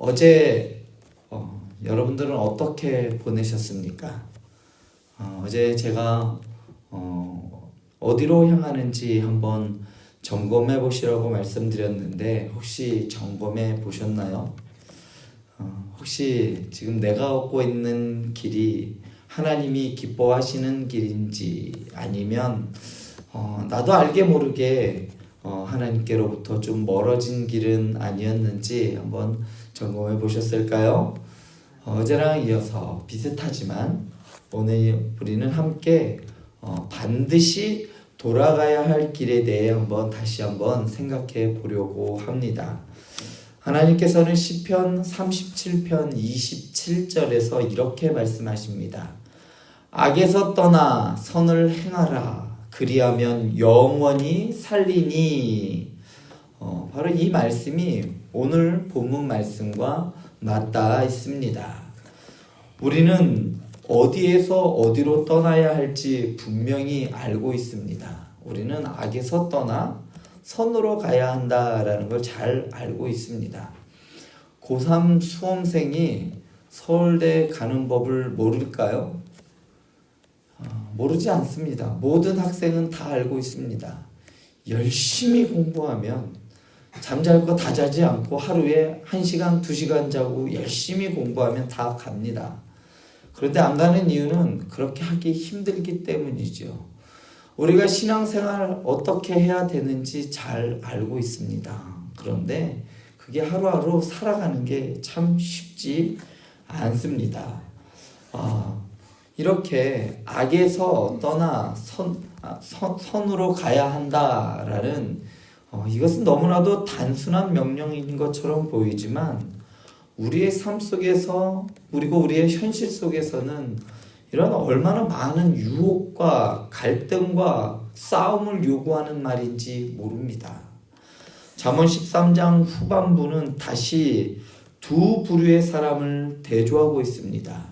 어제 여러분들은 어떻게 보내셨습니까? 어제 제가 어디로 향하는지 한번 점검해 보시라고 말씀드렸는데 혹시 점검해 보셨나요? 혹시 지금 내가 걷고 있는 길이 하나님이 기뻐하시는 길인지 아니면 나도 알게 모르게 하나님께로부터 좀 멀어진 길은 아니었는지 한번 점검해 보셨을까요? 어제랑 이어서 비슷하지만 오늘 우리는 함께 반드시 돌아가야 할 길에 대해 다시 한번 생각해 보려고 합니다. 하나님께서는 시편 37편 27절에서 이렇게 말씀하십니다. 악에서 떠나 선을 행하라. 그리하면 영원히 살리니. 바로 이 말씀이 오늘 본문 말씀과 맞닿아 있습니다. 우리는 어디에서 어디로 떠나야 할지 분명히 알고 있습니다. 우리는 악에서 떠나 선으로 가야 한다라는 걸 잘 알고 있습니다. 고3 수험생이 서울대 가는 법을 모를까요? 모르지 않습니다. 모든 학생은 다 알고 있습니다. 열심히 공부하면 잠잘 거 다 자지 않고 하루에 1시간, 2시간 자고 열심히 공부하면 다 갑니다. 그런데 안 가는 이유는 그렇게 하기 힘들기 때문이죠. 우리가 신앙생활 어떻게 해야 되는지 잘 알고 있습니다. 그런데 그게 하루하루 살아가는 게 참 쉽지 않습니다. 이렇게 악에서 떠나 선으로 가야 한다라는 이것은 너무나도 단순한 명령인 것처럼 보이지만 우리의 삶 속에서 그리고 우리의 현실 속에서는 이런 얼마나 많은 유혹과 갈등과 싸움을 요구하는 말인지 모릅니다. 잠언 13장 후반부는 다시 두 부류의 사람을 대조하고 있습니다.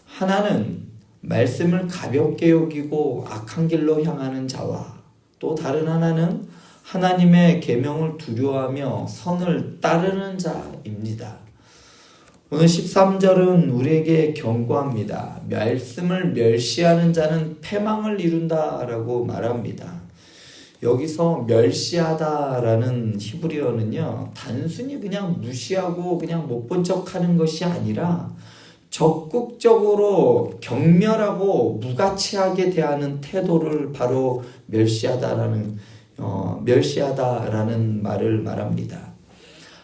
하나는 말씀을 가볍게 여기고 악한 길로 향하는 자와 또 다른 하나는 하나님의 계명을 두려워하며 선을 따르는 자입니다. 오늘 13절은 우리에게 경고합니다. 말씀을 멸시하는 자는 패망을 이룬다라고 말합니다. 여기서 멸시하다라는 히브리어는요, 단순히 그냥 무시하고 그냥 못 본 척하는 것이 아니라 적극적으로 경멸하고 무가치하게 대하는 태도를 바로 멸시하다라는 말을 말합니다.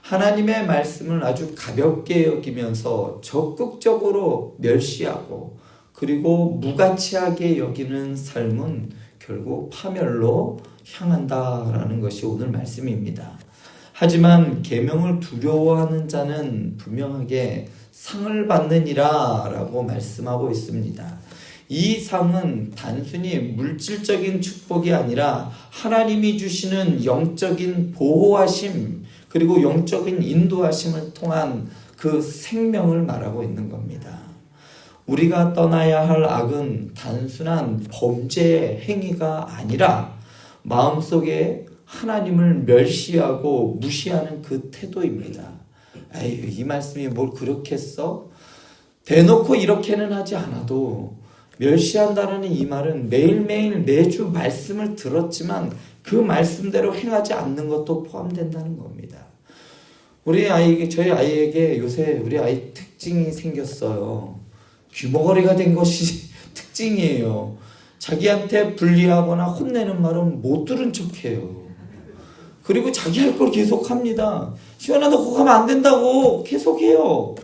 하나님의 말씀을 아주 가볍게 여기면서 적극적으로 멸시하고 그리고 무가치하게 여기는 삶은 결국 파멸로 향한다라는 것이 오늘 말씀입니다. 하지만 계명을 두려워하는 자는 분명하게 상을 받느니라 라고 말씀하고 있습니다. 이 상은 단순히 물질적인 축복이 아니라 하나님이 주시는 영적인 보호하심 그리고 영적인 인도하심을 통한 그 생명을 말하고 있는 겁니다. 우리가 떠나야 할 악은 단순한 범죄의 행위가 아니라 마음속에 하나님을 멸시하고 무시하는 그 태도입니다. 에이, 이 말씀이 뭘 그렇게 써? 대놓고 이렇게는 하지 않아도 멸시한다는 이 말은 매일매일 매주 말씀을 들었지만 그 말씀대로 행하지 않는 것도 포함된다는 겁니다. 저희 아이에게 요새 우리 아이 특징이 생겼어요. 귀머거리가 된 것이 특징이에요. 자기한테 불리하거나 혼내는 말은 못 들은 척해요. 그리고 자기 할 걸 계속 합니다. 시원아 너 그거 하면 안 된다고 계속해요.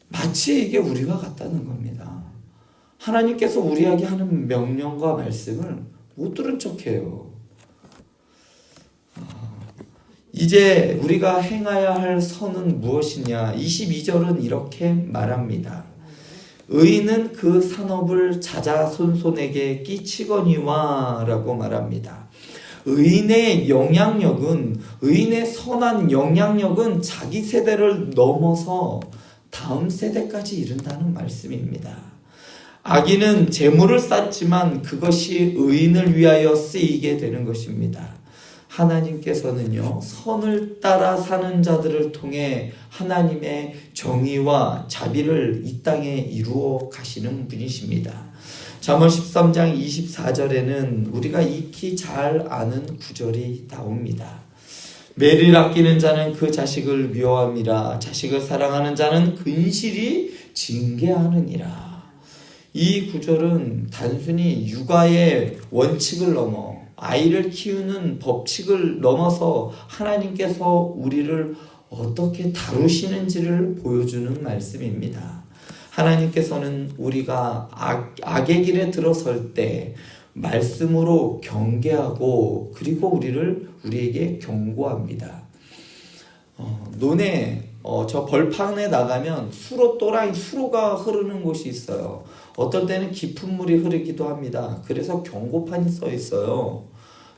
마치 이게 우리가 같다는 겁니다. 하나님께서 우리에게 하는 명령과 말씀을 못 들은 척해요. 이제 우리가 행해야 할 선은 무엇이냐? 22절은 이렇게 말합니다. 의인은 그 산업을 자자손손에게 끼치거니와 라고 말합니다. 의인의 선한 영향력은 자기 세대를 넘어서 다음 세대까지 이른다는 말씀입니다. 악인은 재물을 쌓지만 그것이 의인을 위하여 쓰이게 되는 것입니다. 하나님께서는요, 선을 따라 사는 자들을 통해 하나님의 정의와 자비를 이 땅에 이루어 가시는 분이십니다. 잠언 13장 24절에는 우리가 익히 잘 아는 구절이 나옵니다. 매를 아끼는 자는 그 자식을 미워함이라. 자식을 사랑하는 자는 근실이 징계하느니라. 이 구절은 단순히 육아의 원칙을 넘어 아이를 키우는 법칙을 넘어서 하나님께서 우리를 어떻게 다루시는지를 보여주는 말씀입니다. 하나님께서는 우리가 악의 길에 들어설 때 말씀으로 경계하고 그리고 우리에게 경고합니다. 논에 저 벌판에 나가면 수로가 흐르는 곳이 있어요. 어떨 때는 깊은 물이 흐르기도 합니다. 그래서 경고판이 써 있어요.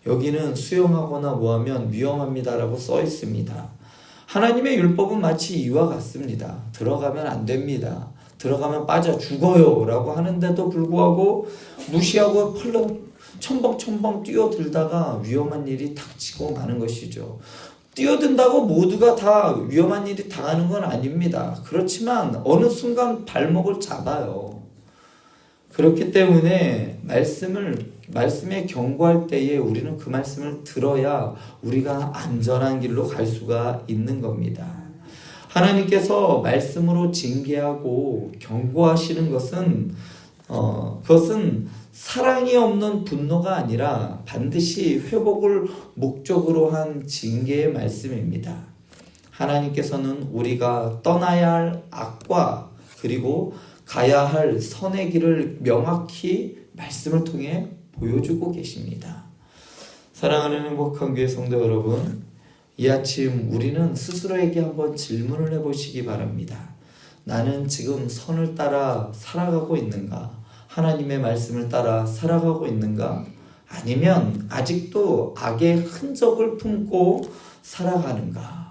여기는 수영하거나 뭐하면 위험합니다라고 써 있습니다. 하나님의 율법은 마치 이와 같습니다. 들어가면 안 됩니다. 들어가면 빠져 죽어요 라고 하는데도 불구하고 무시하고 첨벙첨벙 뛰어들다가 위험한 일이 닥치고 마는 것이죠. 뛰어든다고 모두가 다 위험한 일이 당하는 건 아닙니다. 그렇지만 어느 순간 발목을 잡아요. 그렇기 때문에 말씀에 경고할 때에 우리는 그 말씀을 들어야 우리가 안전한 길로 갈 수가 있는 겁니다. 하나님께서 말씀으로 징계하고 경고하시는 것은 그것은 사랑이 없는 분노가 아니라 반드시 회복을 목적으로 한 징계의 말씀입니다. 하나님께서는 우리가 떠나야 할 악과 그리고 가야 할 선의 길을 명확히 말씀을 통해 보여주고 계십니다. 사랑하는 행복한 교회 성도 여러분, 이 아침 우리는 스스로에게 한번 질문을 해보시기 바랍니다. 나는 지금 선을 따라 살아가고 있는가? 하나님의 말씀을 따라 살아가고 있는가? 아니면 아직도 악의 흔적을 품고 살아가는가?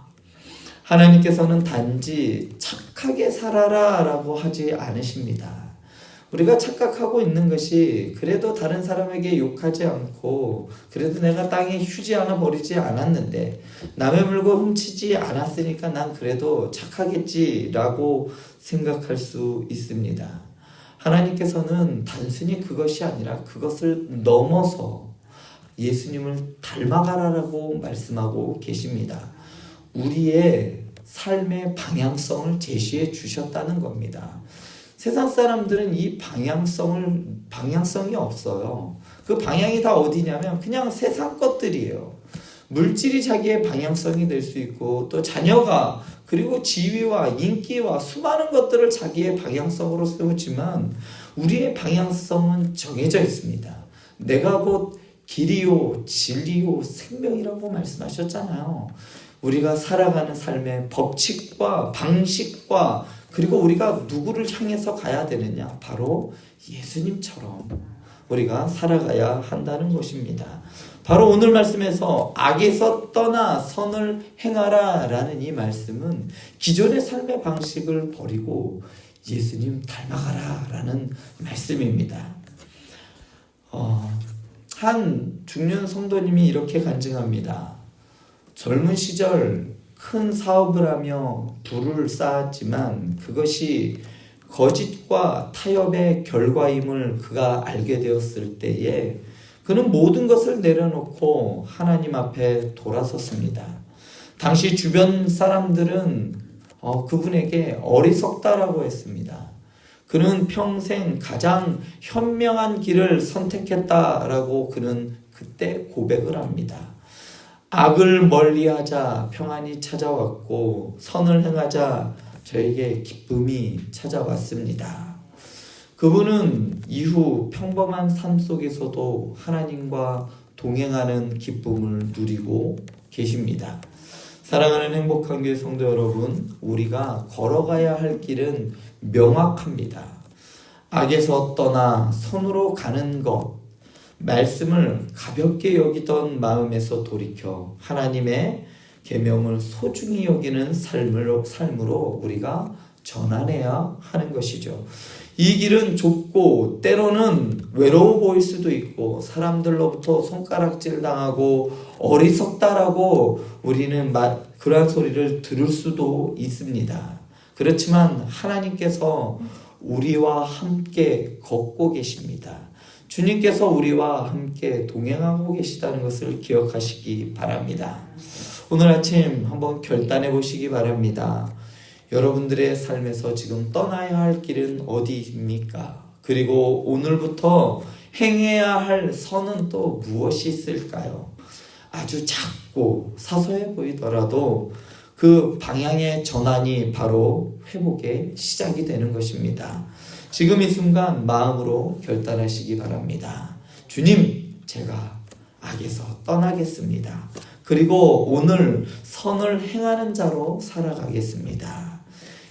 하나님께서는 단지 착하게 살아라 라고 하지 않으십니다. 우리가 착각하고 있는 것이 그래도 다른 사람에게 욕하지 않고 그래도 내가 땅에 휴지 하나 버리지 않았는데 남의 물건 훔치지 않았으니까 난 그래도 착하겠지라고 생각할 수 있습니다. 하나님께서는 단순히 그것이 아니라 그것을 넘어서 예수님을 닮아가라라고 말씀하고 계십니다. 우리의 삶의 방향성을 제시해 주셨다는 겁니다. 세상 사람들은 이 방향성이 없어요. 그 방향이 다 어디냐면 그냥 세상 것들이에요. 물질이 자기의 방향성이 될 수 있고 또 자녀가 그리고 지위와 인기와 수많은 것들을 자기의 방향성으로 세우지만 우리의 방향성은 정해져 있습니다. 내가 곧 길이요 진리요 생명이라고 말씀하셨잖아요. 우리가 살아가는 삶의 법칙과 방식과 그리고 우리가 누구를 향해서 가야 되느냐? 바로 예수님처럼 우리가 살아가야 한다는 것입니다. 바로 오늘 말씀에서 악에서 떠나 선을 행하라 라는 이 말씀은 기존의 삶의 방식을 버리고 예수님 닮아가라 라는 말씀입니다. 한 중년 성도님이 이렇게 간증합니다. 젊은 시절 큰 사업을 하며 부를 쌓았지만 그것이 거짓과 타협의 결과임을 그가 알게 되었을 때에 그는 모든 것을 내려놓고 하나님 앞에 돌아섰습니다. 당시 주변 사람들은 그분에게 어리석다라고 했습니다. 그는 평생 가장 현명한 길을 선택했다라고 그는 그때 고백을 합니다. 악을 멀리하자 평안이 찾아왔고 선을 행하자 저에게 기쁨이 찾아왔습니다. 그분은 이후 평범한 삶 속에서도 하나님과 동행하는 기쁨을 누리고 계십니다. 사랑하는 행복한 교회 성도 여러분, 우리가 걸어가야 할 길은 명확합니다. 악에서 떠나 선으로 가는 것, 말씀을 가볍게 여기던 마음에서 돌이켜 하나님의 계명을 소중히 여기는 삶으로 우리가 전환해야 하는 것이죠. 이 길은 좁고 때로는 외로워 보일 수도 있고 사람들로부터 손가락질 당하고 어리석다라고 우리는 그러한 소리를 들을 수도 있습니다. 그렇지만 하나님께서 우리와 함께 걷고 계십니다. 주님께서 우리와 함께 동행하고 계시다는 것을 기억하시기 바랍니다. 오늘 아침 한번 결단해 보시기 바랍니다. 여러분들의 삶에서 지금 떠나야 할 길은 어디입니까? 그리고 오늘부터 행해야 할 선은 또 무엇이 있을까요? 아주 작고 사소해 보이더라도 그 방향의 전환이 바로 회복의 시작이 되는 것입니다. 지금 이 순간 마음으로 결단하시기 바랍니다. 주님, 제가 악에서 떠나겠습니다. 그리고 오늘 선을 행하는 자로 살아가겠습니다.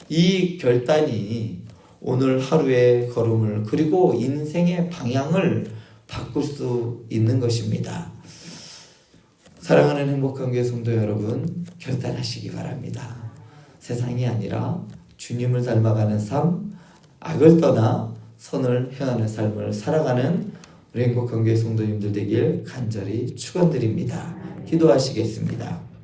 이 결단이 오늘 하루의 걸음을 그리고 인생의 방향을 바꿀 수 있는 것입니다. 사랑하는 행복한 교회 성도 여러분, 결단하시기 바랍니다. 세상이 아니라 주님을 닮아가는 삶, 악을 떠나 선을 행하는 삶을 살아가는 우리 행복한 교회 성도님들 되길 간절히 축원드립니다. 기도하시겠습니다.